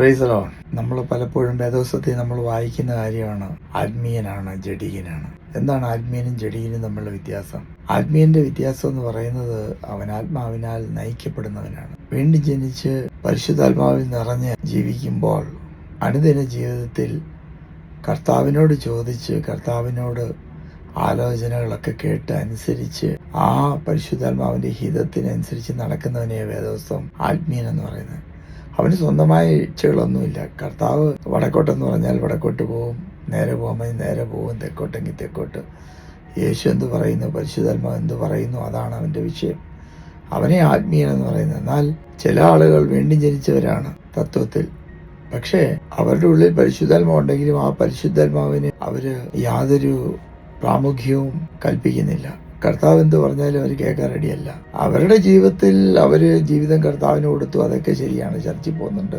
Praise the Lord. നമ്മൾ പലപ്പോഴും വേദോസത്തിൽ നമ്മൾ വായിക്കുന്ന കാര്യമാണ് ആത്മീയനാണ്, ജഡികനാണ്. എന്താണ് ആത്മീയനും ജഡികനും തമ്മിലുള്ള വ്യത്യാസം? ആത്മീയന്റെ വ്യത്യാസം എന്ന് പറയുന്നത് അവൻ ആത്മാവിനാൽ നയിക്കപ്പെടുന്നവനാണ്. വീണ്ടും ജനിച്ച് പരിശുദ്ധാത്മാവിൽ നിറഞ്ഞ് ജീവിക്കുമ്പോൾ അനുദിന ജീവിതത്തിൽ കർത്താവിനോട് ചോദിച്ച് കർത്താവിനോട് ആലോചനകളൊക്കെ കേട്ട് അനുസരിച്ച് ആ പരിശുദ്ധാത്മാവിന്റെ ഹിതത്തിനനുസരിച്ച് നടക്കുന്നവനെ വേദോസം ആത്മീയൻ എന്ന് പറയുന്നത്. അവന് സ്വന്തമായ ഇച്ഛകളൊന്നുമില്ല. കർത്താവ് വടക്കോട്ടെന്ന് പറഞ്ഞാൽ വടക്കോട്ട് പോവും, നേരെ പോകുമ്പോൾ നേരെ പോവും, തെക്കോട്ടെങ്കിൽ തെക്കോട്ട്. യേശു എന്ത് പറയുന്നു, പരിശുദ്ധാത്മാവ് എന്ത് പറയുന്നു, അതാണ് അവൻ്റെ വിഷയം. അവനെ ആത്മീയനെന്ന് പറയുന്നത്. എന്നാൽ ചില ആളുകൾ വീണ്ടും ജനിച്ചവരാണ് തത്വത്തിൽ. പക്ഷേ അവരുടെ ഉള്ളിൽ പരിശുദ്ധാത്മാവ് ഉണ്ടെങ്കിലും ആ പരിശുദ്ധാത്മാവിന് അവര് യാതൊരു പ്രാമുഖ്യവും കൽപ്പിക്കുന്നില്ല. കർത്താവ് എന്ത് പറഞ്ഞാലും അവർ കേൾക്കാൻ റെഡിയല്ല. അവരുടെ ജീവിതത്തിൽ അവർ ജീവിതം കർത്താവിന് കൊടുത്തു, അതൊക്കെ ശരിയാണ്. ചർച്ചിൽ പോകുന്നുണ്ട്,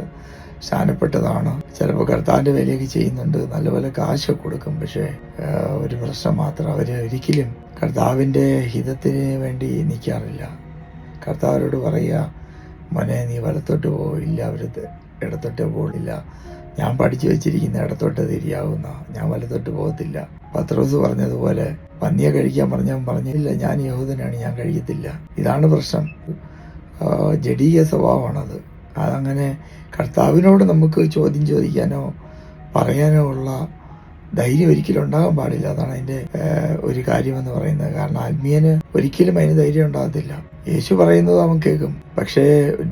സ്നാനപ്പെട്ടതാണ്, ചിലപ്പോൾ കർത്താവിൻ്റെ വിലയൊക്കെ ചെയ്യുന്നുണ്ട്, നല്ലപോലെ കാശ് കൊടുക്കും. പക്ഷേ ഒരു പ്രശ്നം മാത്രം, അവർ ഒരിക്കലും കർത്താവിൻ്റെ ഹിതത്തിന് വേണ്ടി നിൽക്കാറില്ല. കർത്താവരോട് പറയുക, മോനെ നീ വലത്തോട്ട് പോയില്ല, അവർ ഇടത്തോട്ട് പോകില്ല, ഞാൻ പഠിച്ചു വെച്ചിരിക്കുന്ന ഇടത്തോട്ട് തിരിയാവുന്ന, ഞാൻ വലത്തോട്ട് പോകത്തില്ല. പത്രോസ് പറഞ്ഞതുപോലെ പന്നിയെ കഴിക്കാൻ പറഞ്ഞില്ല, ഞാൻ യഹൂദനാണ്, ഞാൻ കഴിക്കത്തില്ല. ഇതാണ് പ്രശ്നം. ജഡീയ സ്വഭാവമാണത്. അതങ്ങനെ കർത്താവിനോട് നമുക്ക് ചോദ്യം ചോദിക്കാനോ പറയാനോ ഉള്ള ധൈര്യം ഒരിക്കലും ഉണ്ടാകാൻ പാടില്ല. അതാണ് അതിൻ്റെ ഒരു കാര്യമെന്ന് പറയുന്നത്. കാരണം ആത്മീയന് ഒരിക്കലും അതിന് ധൈര്യം ഉണ്ടാകത്തില്ല. യേശു പറയുന്നത് അവൻ കേൾക്കും. പക്ഷേ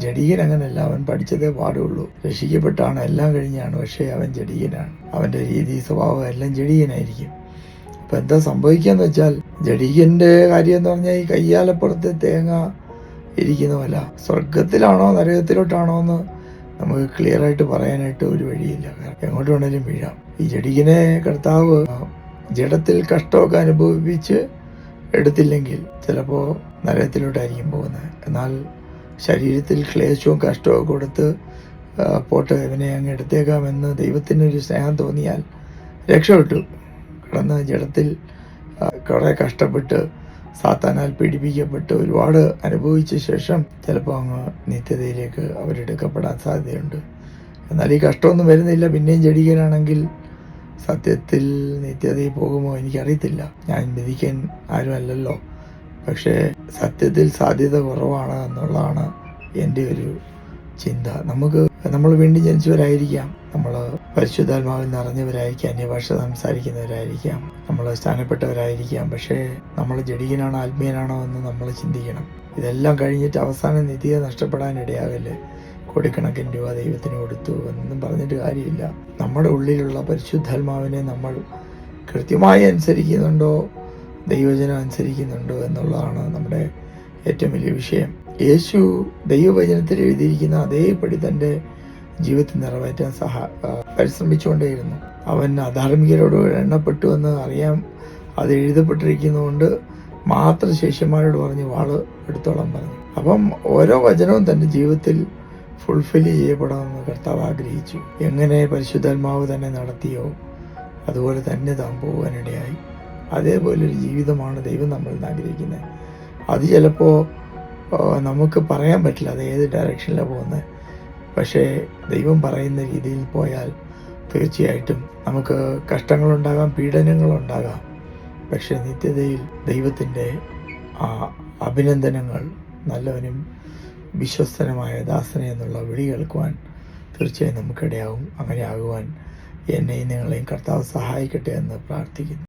ജഡീകൻ അങ്ങനെയല്ല. അവൻ പഠിച്ചതേ പാടുള്ളൂ. രക്ഷിക്കപ്പെട്ടാണ്, എല്ലാം കഴിഞ്ഞാണ്. പക്ഷേ അവൻ ജഡീകനാണ്. അവൻ്റെ രീതി സ്വഭാവം എല്ലാം ജഡീകനായിരിക്കും. അപ്പം എന്താ സംഭവിക്കാന്ന് വെച്ചാൽ, ജഡീകന്റെ കാര്യം എന്ന് പറഞ്ഞാൽ ഈ കയ്യാലപ്പുറത്തെ തേങ്ങ ഇരിക്കുന്നതല്ല. സ്വർഗത്തിലാണോ നരകത്തിലോട്ടാണോ എന്ന് നമുക്ക് ക്ലിയർ ആയിട്ട് പറയാനായിട്ട് ഒരു വഴിയില്ല. എങ്ങോട്ട് വേണേലും വീഴാം. ഈ ജഡികനെ കർത്താവ് ജഡത്തിൽ കഷ്ടമൊക്കെ അനുഭവിപ്പിച്ച് എടുത്തില്ലെങ്കിൽ ചിലപ്പോൾ നരകത്തിലോട്ടായിരിക്കും പോകുന്നത്. എന്നാൽ ശരീരത്തിൽ ക്ലേശവും കഷ്ടമൊക്കെ കൊടുത്ത് പോട്ടെ ഇവനെ അങ്ങ് എടുത്തേക്കാമെന്ന് ദൈവത്തിനൊരു സ്നേഹം തോന്നിയാൽ രക്ഷപ്പെട്ടു. കിടന്ന് ജഡത്തിൽ കുറെ കഷ്ടപ്പെട്ട് സാത്താനാൽ പീഡിപ്പിക്കപ്പെട്ട് ഒരുപാട് അനുഭവിച്ച ശേഷം ചിലപ്പോൾ അങ്ങ് നിത്യതയിലേക്ക് അവരെടുക്കപ്പെടാൻ സാധ്യതയുണ്ട്. എന്നാൽ ഈ കഷ്ടമൊന്നും വരുന്നില്ല. പിന്നെയും ജഡികനാണെങ്കിൽ സത്യത്തിൽ നിത്യതയിൽ പോകുമോ എനിക്കറിയത്തില്ല. ഞാൻ വിധിക്കാൻ ആരുമല്ലല്ലോ. പക്ഷേ സത്യത്തിൽ സാധ്യത കുറവാണ് എന്നുള്ളതാണ് എൻ്റെ ഒരു ചിന്ത. നമ്മൾ വീണ്ടും ജനിച്ചവരായിരിക്കാം, നമ്മൾ പരിശുദ്ധാത്മാവിൽ നിറഞ്ഞവരായിരിക്കാം, അന്യഭാഷ സംസാരിക്കുന്നവരായിരിക്കാം, നമ്മൾ സ്ഥാനപ്പെട്ടവരായിരിക്കാം. പക്ഷേ നമ്മൾ ജഡികനാണോ ആത്മീയനാണോ എന്ന് നമ്മൾ ചിന്തിക്കണം. ഇതെല്ലാം കഴിഞ്ഞിട്ട് അവസാനം നിത്യത നഷ്ടപ്പെടാൻ ഇടയാകല്ലേ. കോടിക്കണക്കിന് രൂപ ദൈവത്തിന് കൊടുത്തു എന്നും പറഞ്ഞിട്ട് കാര്യമില്ല. നമ്മുടെ ഉള്ളിലുള്ള പരിശുദ്ധാത്മാവിനെ നമ്മൾ കൃത്യമായി അനുസരിക്കുന്നുണ്ടോ, ദൈവവചനം അനുസരിക്കുന്നുണ്ടോ എന്നുള്ളതാണ് നമ്മുടെ ഏറ്റവും വലിയ വിഷയം. യേശു ദൈവവചനത്തിൽ എഴുതിയിരിക്കുന്ന അതേപടി തൻ്റെ ജീവിതത്തിൽ നിറവേറ്റാൻ പരിശ്രമിച്ചുകൊണ്ടേയിരുന്നു. അവൻ അധാർമികരോട് എണ്ണപ്പെട്ടു എന്ന് അറിയാം. അത് എഴുതപ്പെട്ടിരിക്കുന്നതുകൊണ്ട് മാത്രം ശിഷ്യന്മാരോട് പറഞ്ഞ് വാള് എടുത്തോളം പറഞ്ഞു. അപ്പം ഓരോ വചനവും തൻ്റെ ജീവിതത്തിൽ ഫുൾഫിൽ ചെയ്യപ്പെടാമെന്ന് കർത്താവ് ആഗ്രഹിച്ചു. എങ്ങനെ പരിശുദ്ധാത്മാവ് തന്നെ നടത്തിയോ അതുപോലെ തന്നെ താൻ പോകാനിടയായി. അതേപോലൊരു ജീവിതമാണ് ദൈവം നമ്മളിൽ ആഗ്രഹിക്കുന്നത്. അത് ചിലപ്പോൾ നമുക്ക് പറയാൻ പറ്റില്ല അത് ഏത് ഡയറക്ഷനിലാണ് പോകുന്നത്. പക്ഷേ ദൈവം പറയുന്ന രീതിയിൽ പോയാൽ തീർച്ചയായിട്ടും നമുക്ക് കഷ്ടങ്ങളുണ്ടാകാം, പീഡനങ്ങളുണ്ടാകാം. പക്ഷേ നിത്യതയിൽ ദൈവത്തിൻ്റെ അഭിനന്ദനങ്ങൾ, നല്ലവനും വിശ്വസ്തനുമായ ദാസനെ എന്നുള്ള വിളി കേൾക്കുവാൻ തീർച്ചയായും നമുക്കിടയാവും. അങ്ങനെ ആകുവാൻ എന്നെയും നിങ്ങളെയും കർത്താവ് സഹായിക്കട്ടെ എന്ന് പ്രാർത്ഥിക്കുന്നു.